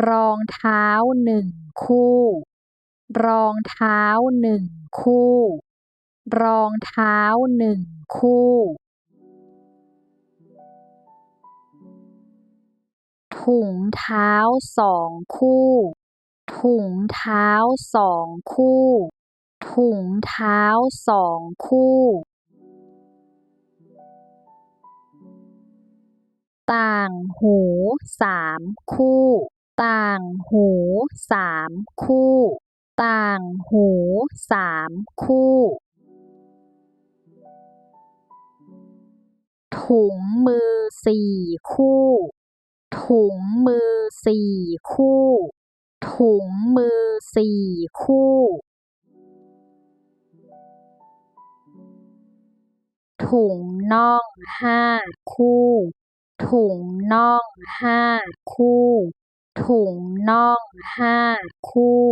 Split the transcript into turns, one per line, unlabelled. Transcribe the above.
รองเท้า1 คู่รองเท้า1 คู่รองเท้า1 คู่ถุงเท้า2 คู่ถุงเท้า2 คู่ถุงเท้า2 คู่ต่างหู3 คู่ต่างหู3 คู่ต่างหู3 คู่ถุงมือ4 คู่ถุงมือ4 คู่ถุงมือ4 คู่ถุงน่อง5 คู่ถุงน่อง5 คู่ถุงน่อง5 คู่